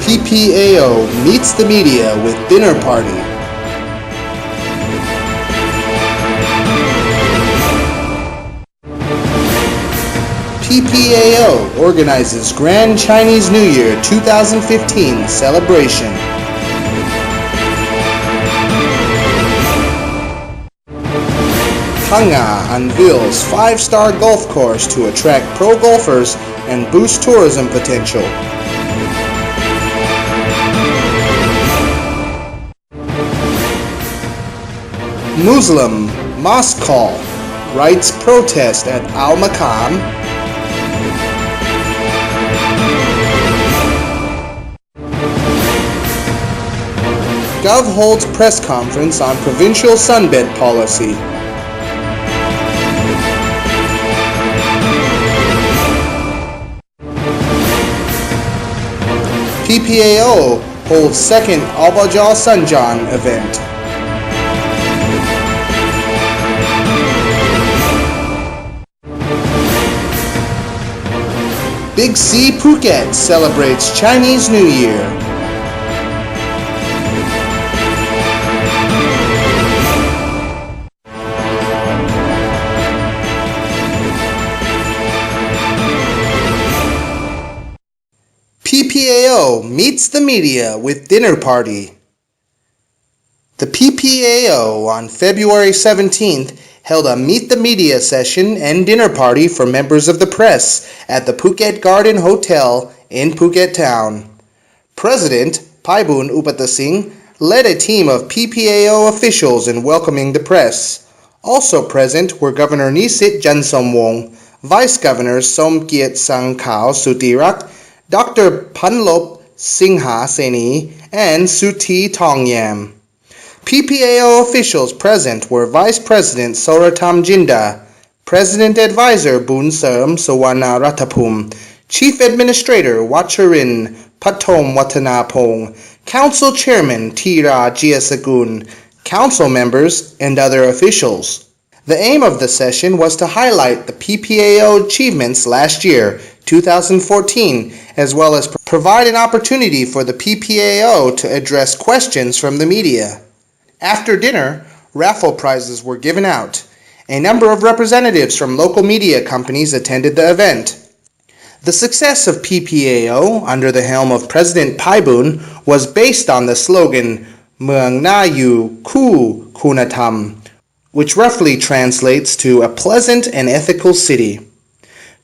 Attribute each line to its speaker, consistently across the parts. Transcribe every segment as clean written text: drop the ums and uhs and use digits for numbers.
Speaker 1: PPAO meets the media with dinner party. PPAO organizes Grand Chinese New Year 2015 celebration. PHANG unveils 5-star golf course to attract pro golfers and boost tourism potential. Muslim mosque call rights protest at MAKHAM. Gov holds press conference on provincial SUNBED policy. PPAO holds second Albajal Sanjan event. Big C Phuket celebrates Chinese New Year. PPAO meets the media with dinner party. The PPAO on February 17th held a Meet the Media session and dinner party for members of the press at the Phuket Garden Hotel in Phuket Town. President Paibun Upatasingh led a team of PPAO officials in welcoming the press. Also present were Governor Nisit Jansomwong, Vice Governors Somkiat Sangkhao Sutirak, Dr. Panlop Singha Seni, and Suti Tongyam. PPAO officials present were Vice President Soratam Jinda, President Advisor Boon Serm Sawana Ratapum, Chief Administrator Wacharin Patom Watanapong, Council Chairman Tira Jiasagun, Council members, and other officials. The aim of the session was to highlight the PPAO achievements last year, 2014, as well as provide an opportunity for the PPAO to address questions from the media. After dinner, raffle prizes were given out. A number of representatives from local media companies attended the event. The success of PPAO under the helm of President Paibun was based on the slogan Muang Na Yu Ku Kunatam, which roughly translates to a pleasant and ethical city.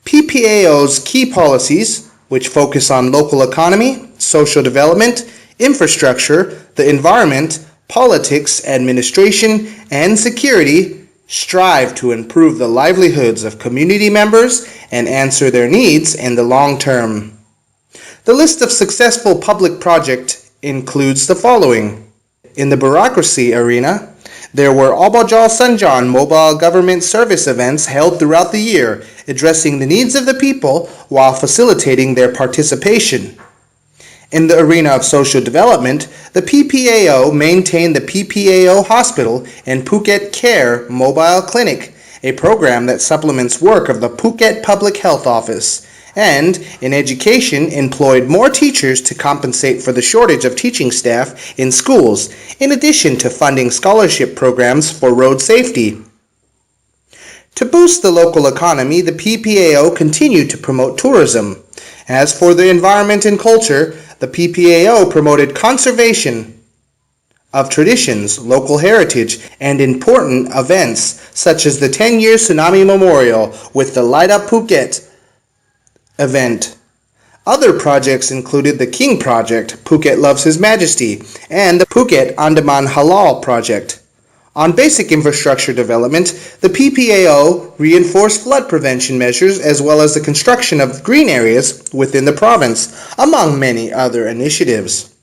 Speaker 1: PPAO's key policies, which focus on local economy, social development, infrastructure, the environment, politics, administration, and security, strive to improve the livelihoods of community members and answer their needs in the long term. The list of successful public projects includes the following. In the bureaucracy arena, there were Albajal Sanjan mobile government service events held throughout the year, addressing the needs of the people while facilitating their participation. In the arena of social development, the PPAO maintained the PPAO Hospital and Phuket Care Mobile Clinic, a program that supplements work of the Phuket Public Health Office, and in education employed more teachers to compensate for the shortage of teaching staff in schools, in addition to funding scholarship programs for road safety. To boost the local economy, the PPAO continued to promote tourism. As for the environment and culture, the PPAO promoted conservation of traditions, local heritage, and important events such as the 10-year Tsunami Memorial with the Light Up Phuket event. Other projects included the King Project, Phuket Loves His Majesty, and the Phuket Andaman Halal Project. On basic infrastructure development, the PPAO reinforced flood prevention measures as well as the construction of green areas within the province, among many other initiatives.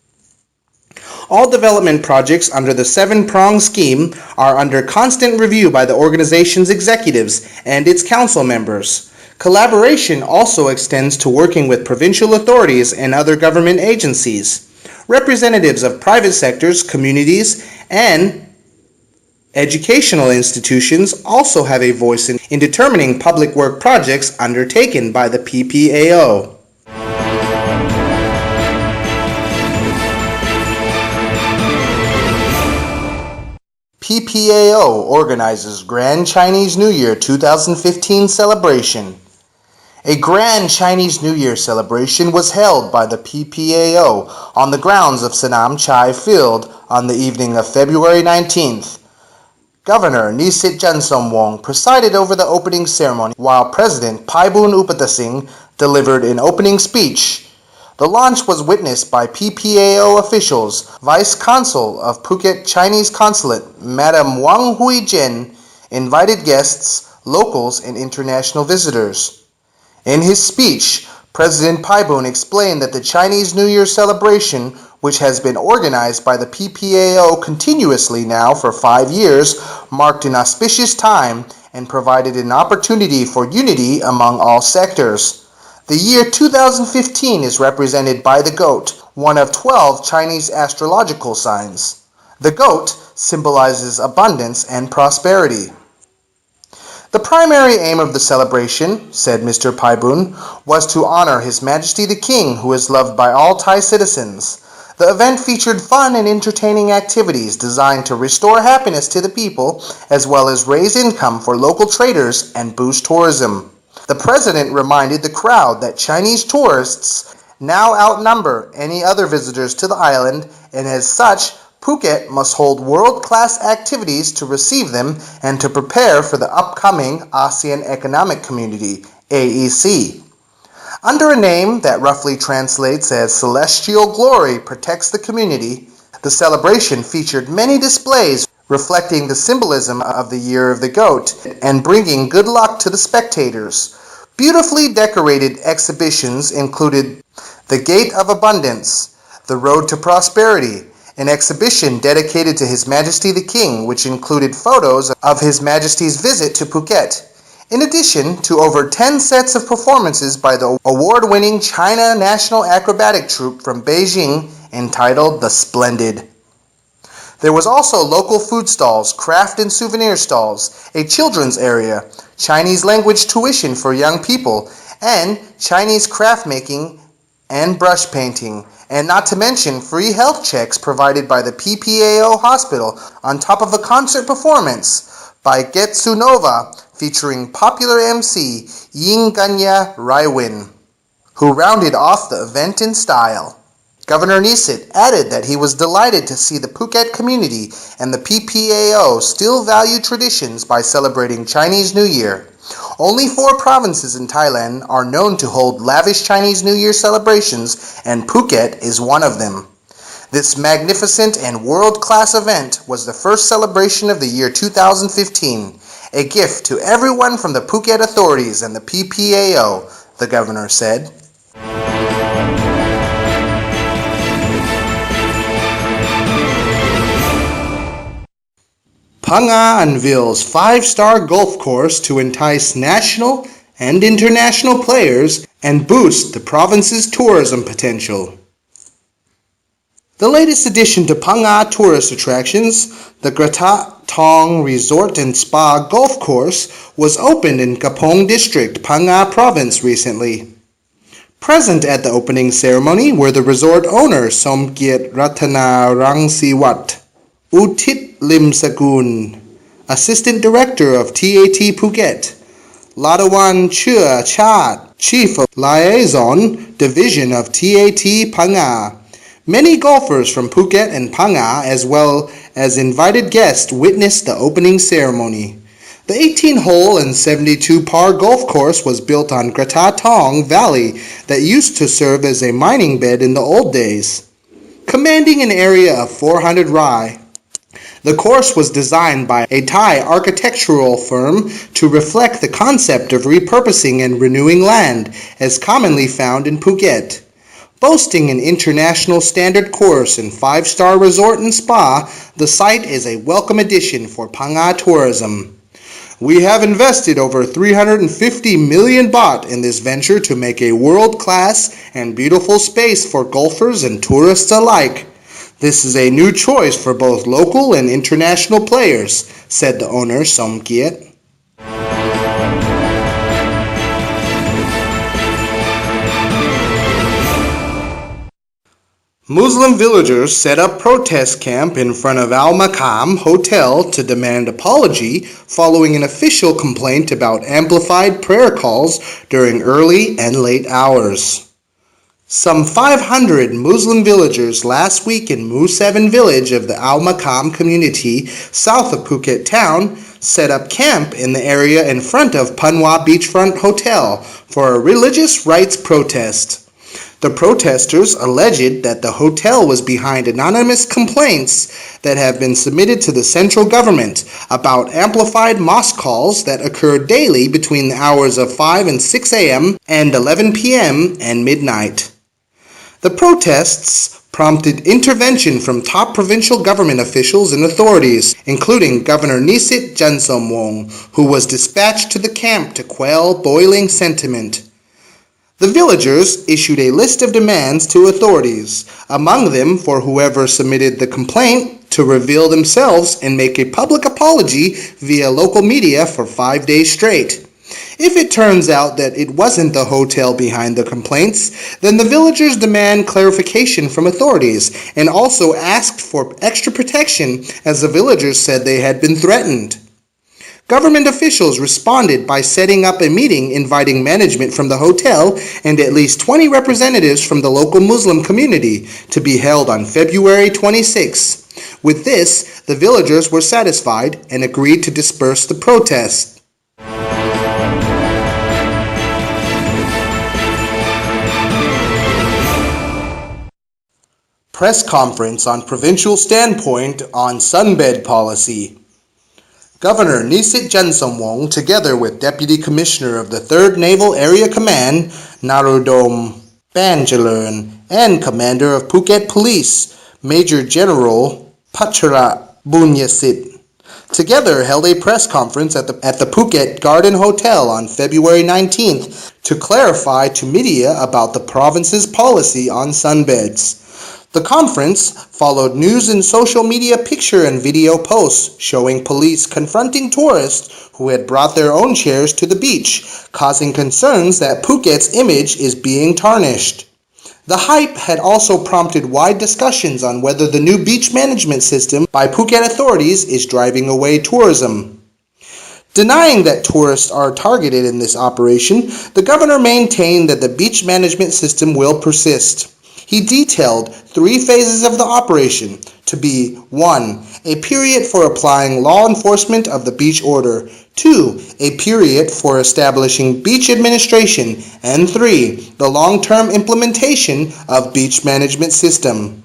Speaker 1: All development projects under the 7-prong scheme are under constant review by the organization's executives and its council members. Collaboration also extends to working with provincial authorities and other government agencies. Representatives of private sectors, communities, and educational institutions also have a voice in determining public work projects undertaken by the PPAO. PPAO organizes Grand Chinese New Year 2015 celebration. A Grand Chinese New Year celebration was held by the PPAO on the grounds of Sanam Chai Field on the evening of February 19th. Governor Nisit Jansomwong presided over the opening ceremony while President Paibun Upatasing delivered an opening speech. The launch was witnessed by PPAO officials, Vice Consul of Phuket Chinese Consulate, Madam Wang Hui-jen, invited guests, locals, and international visitors. In his speech, President Paibun explained that the Chinese New Year celebration, which has been organized by the PPAO continuously now for 5 years, marked an auspicious time and provided an opportunity for unity among all sectors. The year 2015 is represented by the goat, one of 12 Chinese astrological signs. The goat symbolizes abundance and prosperity. The primary aim of the celebration, said Mr. Paibun, was to honor His Majesty the King, who is loved by all Thai citizens. The event featured fun and entertaining activities designed to restore happiness to the people, as well as raise income for local traders and boost tourism. The president reminded the crowd that Chinese tourists now outnumber any other visitors to the island, and as such, Phuket must hold world-class activities to receive them and to prepare for the upcoming ASEAN Economic Community, AEC. Under a name that roughly translates as Celestial Glory Protects the Community, the celebration featured many displays reflecting the symbolism of the Year of the Goat and bringing good luck to the spectators. Beautifully decorated exhibitions included The Gate of Abundance, The Road to Prosperity, an exhibition dedicated to His Majesty the King, which included photos of His Majesty's visit to Phuket, in addition to over 10 sets of performances by the award-winning China National Acrobatic Troupe from Beijing entitled The Splendid. There was also local food stalls, craft and souvenir stalls, a children's area, Chinese language tuition for young people, and Chinese craft making and brush painting, and not to mention free health checks provided by the PPAO hospital on top of a concert performance by Getsu Nova featuring popular MC Ying Ganya Raiwin, who rounded off the event in style. Governor Nisit added that he was delighted to see the Phuket community and the PPAO still value traditions by celebrating Chinese New Year. Only 4 provinces in Thailand are known to hold lavish Chinese New Year celebrations, and Phuket is one of them. This magnificent and world-class event was the first celebration of the year 2015, a gift to everyone from the Phuket authorities and the PPAO, the governor said. PHANG unveils 5-star golf course to entice national and international players and boost the province's tourism potential. The latest addition to PHANG tourist attractions, the Greta Tong Resort and Spa Golf Course, was opened in Kapong District, PHANG Province recently. Present at the opening ceremony were the resort owner Somkiat Ratana Rangsiwat, Utit Limsakun, Assistant Director of TAT Phuket, Ladawan Chua Chat, Chief of Liaison Division of TAT PHANG. Many golfers from Phuket and PHANG, as well as invited guests, witnessed the opening ceremony. The 18-hole and 72-par golf course was built on Greta Tong Valley that used to serve as a mining bed in the old days. Commanding an area of 400 rai, the course was designed by a Thai architectural firm to reflect the concept of repurposing and renewing land, as commonly found in Phuket. Boasting an international standard course and 5-star resort and spa, the site is a welcome addition for PHANG tourism. We have invested over 350 million baht in this venture to make a world-class and beautiful space for golfers and tourists alike. This is a new choice for both local and international players, said the owner Somkiat. Muslim villagers set up protest camp in front of MAKHAM Hotel to demand apology following an official complaint about amplified prayer calls during early and late hours. Some 500 Muslim villagers last week in Mu7 village of the MAKHAM community south of Phuket town set up camp in the area in front of Panwa Beachfront Hotel for a religious rights protest. The protesters alleged that the hotel was behind anonymous complaints that have been submitted to the central government about amplified mosque calls that occur daily between the hours of 5 and 6 a.m. and 11 p.m. and midnight. The protests prompted intervention from top provincial government officials and authorities, including Governor Nisit Jansomwong, who was dispatched to the camp to quell boiling sentiment. The villagers issued a list of demands to authorities, among them for whoever submitted the complaint to reveal themselves and make a public apology via local media for 5 days straight. If it turns out that it wasn't the hotel behind the complaints, then the villagers demand clarification from authorities and also asked for extra protection as the villagers said they had been threatened. Government officials responded by setting up a meeting inviting management from the hotel and at least 20 representatives from the local Muslim community to be held on February 26. With this, the villagers were satisfied and agreed to disperse the protest. Press conference on provincial standpoint on SUNBED policy. Governor Nisit Jansomwong, together with Deputy Commissioner of the 3rd Naval Area Command, Narudom Banjalern, and Commander of Phuket Police, Major General Pachara Bunyasit, together held a press conference at the Phuket Garden Hotel on February 19th to clarify to media about the province's policy on sunbeds. The conference followed news and social media picture and video posts showing police confronting tourists who had brought their own chairs to the beach, causing concerns that Phuket's image is being tarnished. The hype had also prompted wide discussions on whether the new beach management system by Phuket authorities is driving away tourism. Denying that tourists are targeted in this operation, the governor maintained that the beach management system will persist. He detailed 3 phases of the operation to be 1. A period for applying law enforcement of the beach order, 2. A period for establishing beach administration, and 3. The long-term implementation of beach management system.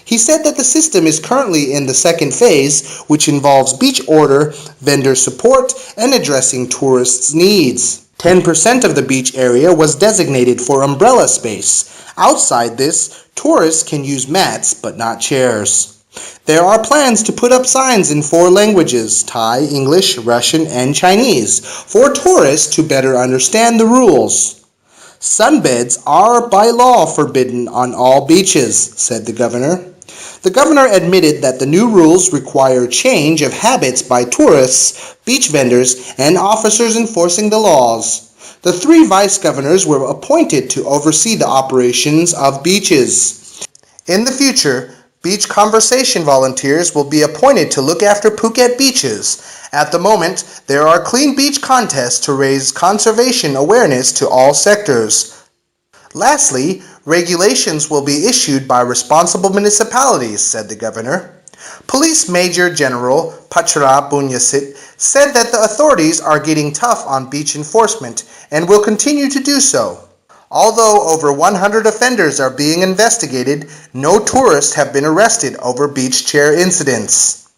Speaker 1: He said that the system is currently in the 2nd phase, which involves beach order, vendor support, and addressing tourists' needs. 10% of the beach area was designated for umbrella space. Outside this, tourists can use mats but not chairs. There are plans to put up signs in 4 languages, Thai, English, Russian, and Chinese, for tourists to better understand the rules. Sunbeds are by law forbidden on all beaches, said the governor. The governor admitted that the new rules require change of habits by tourists, beach vendors, and officers enforcing the laws. The 3 vice governors were appointed to oversee the operations of beaches. In the future, beach conservation volunteers will be appointed to look after Phuket beaches. At the moment, there are clean beach contests to raise conservation awareness to all sectors. Lastly, regulations will be issued by responsible municipalities, said the governor. Police Major General Pachara Bunyasit said that the authorities are getting tough on beach enforcement and will continue to do so. Although over 100 offenders are being investigated, no tourists have been arrested over beach chair incidents.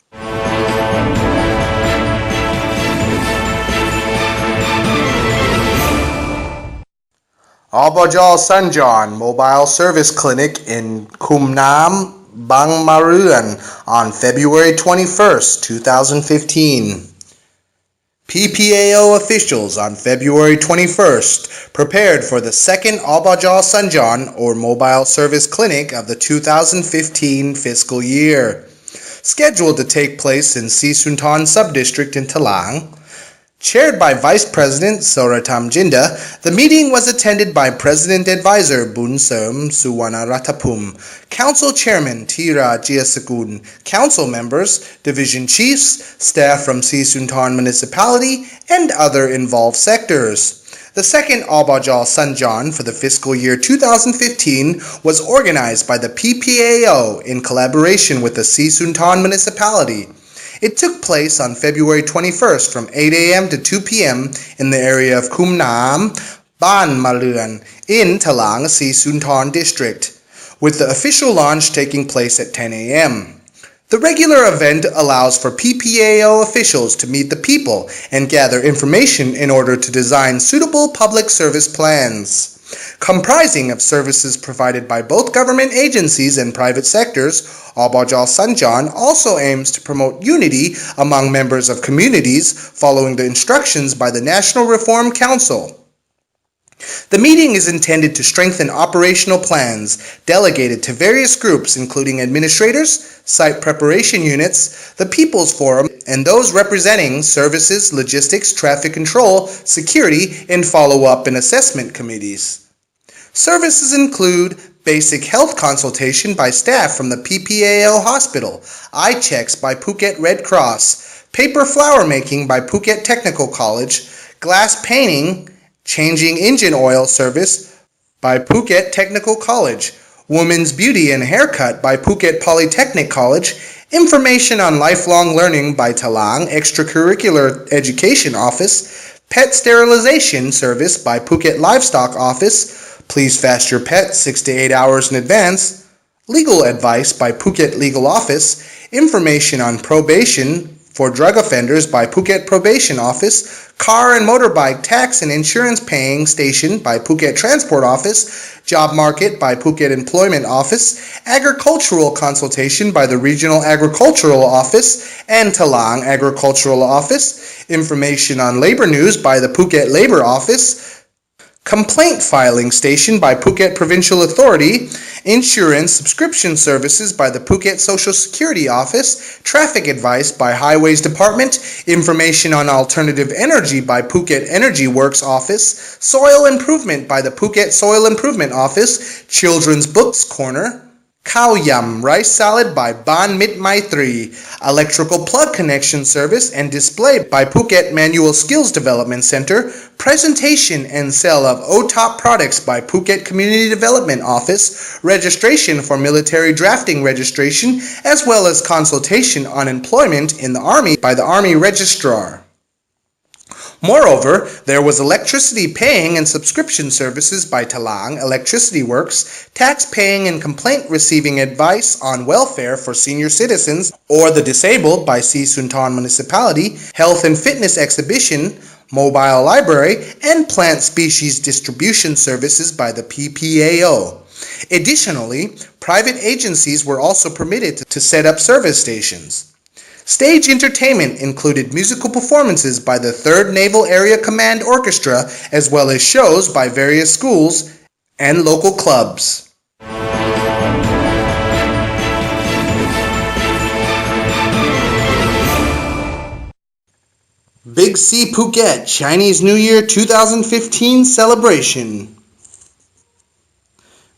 Speaker 1: Albajal Sanjan Mobile Service Clinic in Kumnam, Bangmaruan on February 21, 2015. PPAO officials on February 21st prepared for the 2nd Albajal Sanjan or Mobile Service Clinic of the 2015 fiscal year. Scheduled to take place in Sisuntan Subdistrict in Talang, Chaired by Vice President Soratam Jinda, the meeting was attended by President Advisor Bunsum Suwanaratapum, Council Chairman Tira Jiasakun, Council members, Division Chiefs, staff from Sisuntan Municipality, and other involved sectors. The second Abajal Sanjan for the fiscal year 2015 was organized by the PPAO in collaboration with the Sisuntan Municipality. It took place on February 21st from 8 a.m. to 2 p.m. in the area of Kumnam, Ban Maluan, in Talang, Sisuntan District, with the official launch taking place at 10 a.m. The regular event allows for PPAO officials to meet the people and gather information in order to design suitable public service plans. Comprising of services provided by both government agencies and private sectors, Abajal Sanjan also aims to promote unity among members of communities following the instructions by the National Reform Council. The meeting is intended to strengthen operational plans delegated to various groups including administrators, site preparation units, the People's Forum, and those representing services, logistics, traffic control, security, and follow-up and assessment committees. Services include basic health consultation by staff from the PPAO Hospital, eye checks by Phuket Red Cross, paper flower making by Phuket Technical College, glass painting, changing engine oil service by Phuket Technical College, women's beauty and haircut by Phuket Polytechnic College, information on lifelong learning by Talang Extracurricular Education Office, pet sterilization service by Phuket Livestock Office, please fast your pet 6 to 8 hours in advance, legal advice by Phuket Legal Office, information on probation for drug offenders by Phuket Probation Office, car and motorbike tax and insurance paying station by Phuket Transport Office, job market by Phuket Employment Office, agricultural consultation by the Regional Agricultural Office and Talang Agricultural Office, information on labor news by the Phuket Labor Office, complaint filing station by Phuket Provincial Authority, insurance subscription services by the Phuket Social Security Office, traffic advice by Highways Department, information on alternative energy by Phuket Energy Works Office, soil improvement by the Phuket Soil Improvement Office, children's books corner, Khao Yam rice salad by Ban Mit Maitri, electrical plug connection service and display by Phuket Manual Skills Development Center, presentation and sale of OTOP products by Phuket Community Development Office, registration for military drafting registration, as well as consultation on employment in the Army by the Army Registrar. Moreover, there was electricity paying and subscription services by Talang Electricity Works, tax paying and complaint receiving advice on welfare for senior citizens or the disabled by Sisuntan Municipality, health and fitness exhibition, mobile library, and plant species distribution services by the PPAO. Additionally, private agencies were also permitted to set up service stations. Stage entertainment included musical performances by the 3rd Naval Area Command Orchestra, as well as shows by various schools and local clubs. Big C Phuket Chinese New Year 2015 celebration.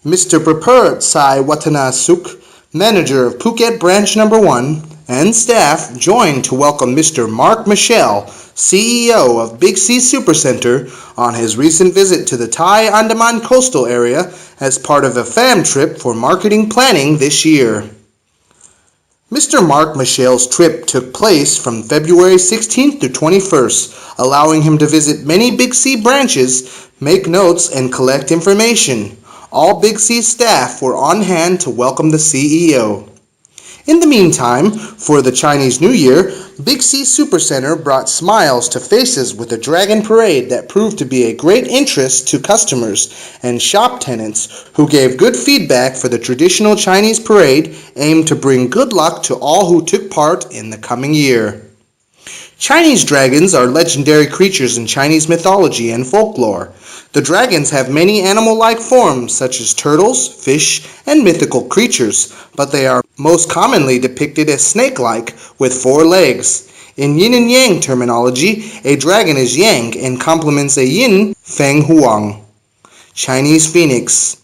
Speaker 1: Mr. Praparat Sai Watana Suk, manager of Phuket Branch No. 1, and staff joined to welcome Mr. Mark Michelle, CEO of Big C Supercenter, on his recent visit to the Thai Andaman coastal area as part of a fam trip for marketing planning this year. Mr. Mark Michel's trip took place from February 16th to 21st, allowing him to visit many Big C branches, make notes, and collect information. All Big C staff were on hand to welcome the CEO. In the meantime, for the Chinese New Year, Big C Supercenter brought smiles to faces with a dragon parade that proved to be a great interest to customers and shop tenants who gave good feedback for the traditional Chinese parade aimed to bring good luck to all who took part in the coming year. Chinese dragons are legendary creatures in Chinese mythology and folklore. The dragons have many animal-like forms such as turtles, fish, and mythical creatures, but they are most commonly depicted as snake-like with 4 legs. In yin and yang terminology, a dragon is yang and complements a yin, feng huang. Chinese phoenix.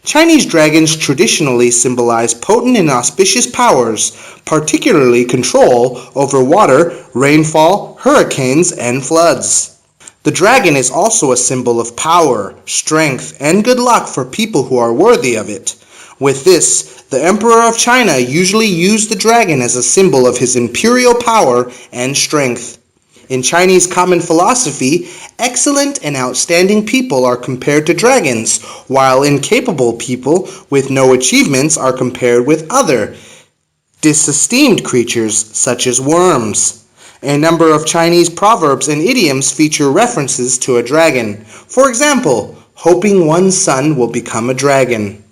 Speaker 1: Chinese dragons traditionally symbolize potent and auspicious powers, particularly control over water, rainfall, hurricanes, and floods. The dragon is also a symbol of power, strength, and good luck for people who are worthy of it. With this, the Emperor of China usually used the dragon as a symbol of his imperial power and strength. In Chinese common philosophy, excellent and outstanding people are compared to dragons, while incapable people with no achievements are compared with other disesteemed creatures such as worms. A number of Chinese proverbs and idioms feature references to a dragon. For example, hoping one's son will become a dragon.